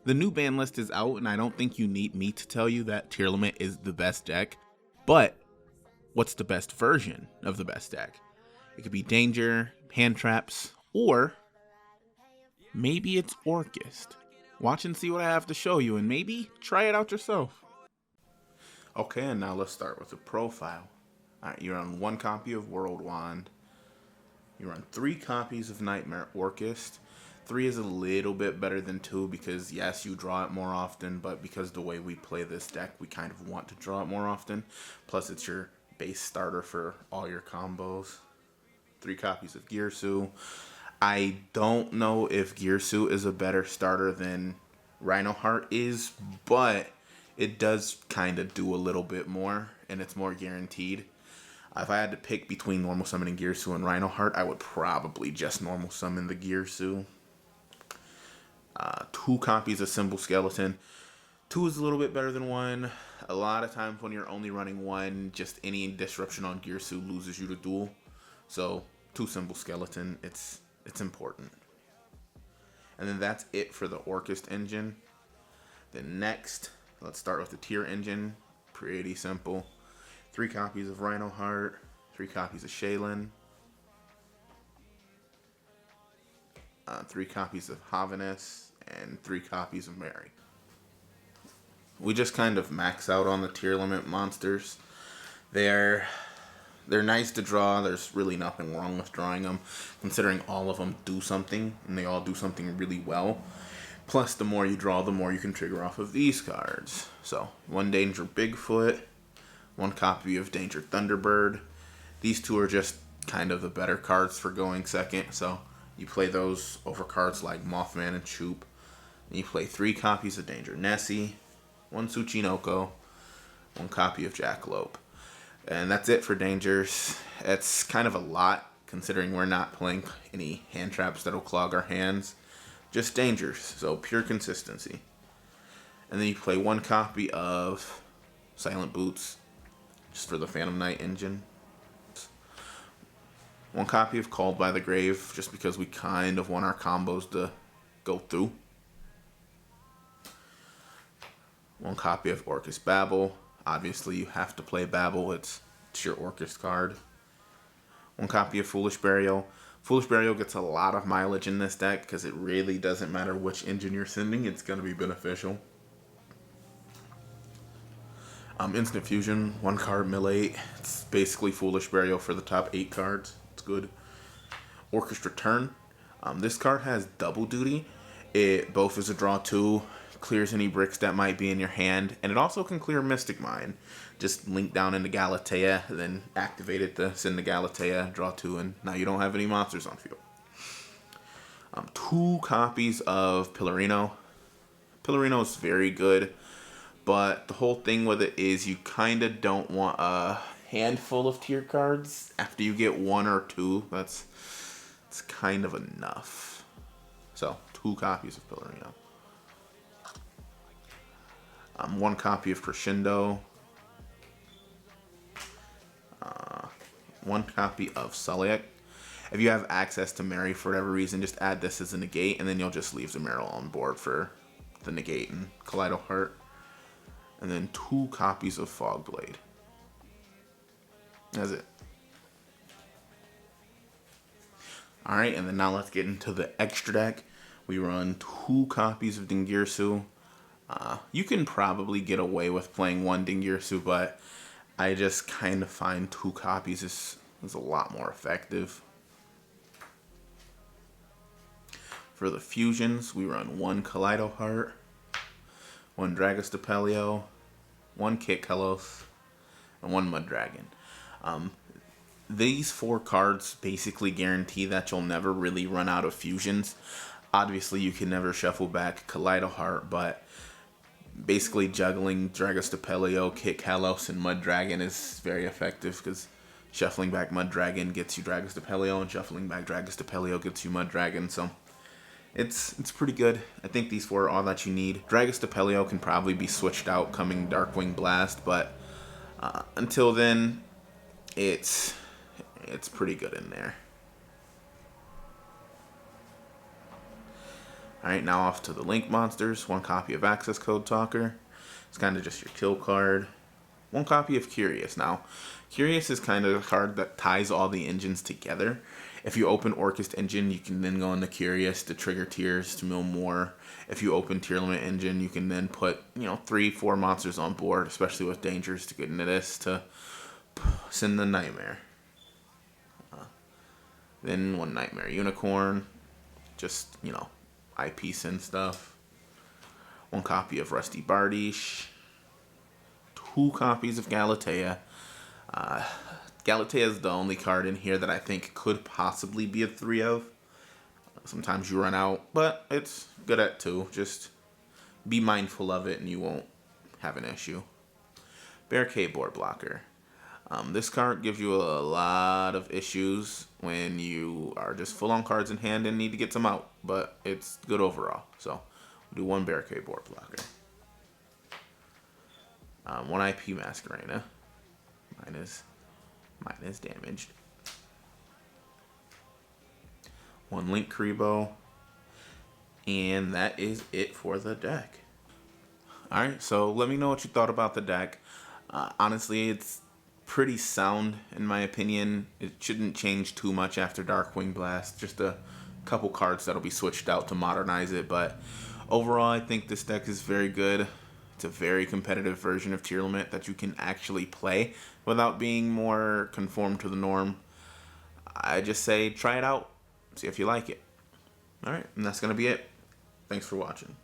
The new ban list is out, and I don't think you need me to tell you that Tearlament is the best deck. But what's the best version of the best deck? It could be Danger, Hand Traps, or maybe it's Orcust. Watch and see what I have to show you, and maybe try it out yourself. Okay, and now let's start with the profile. Alright, you run 1 copy of World Wand. You run 3 copies of Nightmare Orcust. 3 is a little bit better than 2 because, yes, you draw it more often, but because the way we play this deck, we kind of want to draw it more often. Plus, it's your base starter for all your combos. 3 copies of Gearsu. I don't know if Gearsu is a better starter than Rhinoheart is, but it does kind of do a little bit more, and it's more guaranteed. If I had to pick between normal summoning Gearsu and Rhinoheart, I would probably just normal summon the Gearsu. 2 copies of Symbol Skeleton. 2 is a little bit better than 1. A lot of times when you're only running 1, just any disruption on Gearsu loses you to duel. So 2 Symbol Skeleton, it's important. And then that's it for the Orcust engine. Then next, let's start with the Tier engine. Pretty simple. 3 copies of Rhinoheart, 3 copies of Shaylin, 3 copies of Havanus, and 3 copies of Mary. We just kind of max out on the Tearlament monsters. They're nice to draw. There's really nothing wrong with drawing them, considering all of them do something, and they all do something really well. Plus, the more you draw, the more you can trigger off of these cards. So, 1 Danger Bigfoot, 1 copy of Danger Thunderbird. These 2 are just kind of the better cards for going second, so you play those over cards like Mothman and Choop. And you play 3 copies of Danger Nessie, 1 Tsuchinoko, 1 copy of Jackalope. And that's it for Dangers. It's kind of a lot, considering we're not playing any hand traps that'll clog our hands. Just Dangers, so pure consistency. And then you play 1 copy of Silent Boots, just for the Phantom Knight engine. 1 copy of Called by the Grave, just because we kind of want our combos to go through. 1 copy of Orcust Babel. Obviously, you have to play Babel. It's your Orcust card. 1 copy of Foolish Burial. Foolish Burial gets a lot of mileage in this deck because it really doesn't matter which engine you're sending. It's going to be beneficial. Instant Fusion, 1 card, mill 8. It's basically Foolish Burial for the top 8 cards. It's good. Orcust Return. This card has double duty. It both is a draw 2, clears any bricks that might be in your hand, and it also can clear Mystic Mine. Just link down into Galatea, then activate it to send to Galatea, draw 2, and now you don't have any monsters on field. 2 copies of Pillarino. Pillarino is very good, but the whole thing with it is you kind of don't want a handful of tier cards. After you get 1 or 2, it's kind of enough. So, 2 copies of Pillarino. 1 copy of Crescendo. 1 copy of Sulliak. If you have access to Mary for whatever reason, just add this as a negate, and then you'll just leave Zameral on board for the negate and Kaleido Heart. And then 2 copies of Fogblade. That's it. Alright, and then now let's get into the extra deck. We run 2 copies of Dingirsu. You can probably get away with playing 1 Dingirsu, but I just kind of find 2 copies is a lot more effective. For the fusions, we run 1 Kaleido Heart, 1 Dragostapelio, 1 Kit Kalos, and 1 Mud Dragon. These 4 cards basically guarantee that you'll never really run out of fusions. Obviously, you can never shuffle back Kaleido Heart, but basically juggling Dragostapelio, Kit Kalos, and Mud Dragon is very effective because shuffling back Mud Dragon gets you Dragostapelio, and shuffling back Dragostapelio gets you Mud Dragon, so it's pretty good. I think these 4 are all that you need. Dragostapelio can probably be switched out coming Darkwing Blast, but until then, it's pretty good in there. Alright, now off to the Link monsters. 1 copy of Access Code Talker. It's kind of just your kill card. 1 copy of Curious. Now, Curious is kind of a card that ties all the engines together. If you open Orcust Engine, you can then go into Curious to trigger Tears to mill more. If you open Tearlament Engine, you can then put, 3-4 monsters on board, especially with Dangers to get into this to send the Nightmare. Then 1 Nightmare Unicorn. Just, IP send stuff. 1 copy of Rusty Bardiche. 2 copies of Galatea. Galatea is the only card in here that I think could possibly be a 3 of. Sometimes you run out, but it's good at 2. Just be mindful of it and you won't have an issue. Barricade Board Blocker. This card gives you a lot of issues when you are just full on cards in hand and need to get some out, but it's good overall. So we'll do 1 Barricade Board Blocker. 1 IP Masquerena. Mine is damaged. 1 Link Kribo. And that is it for the deck. Alright, so let me know what you thought about the deck. Honestly, it's pretty sound in my opinion. It shouldn't change too much after Darkwing Blast. Just a couple cards that'll be switched out to modernize it. But overall, I think this deck is very good. It's a very competitive version of Tearlament that you can actually play without being more conformed to the norm. I just say try it out. See if you like it. Alright, and that's going to be it. Thanks for watching.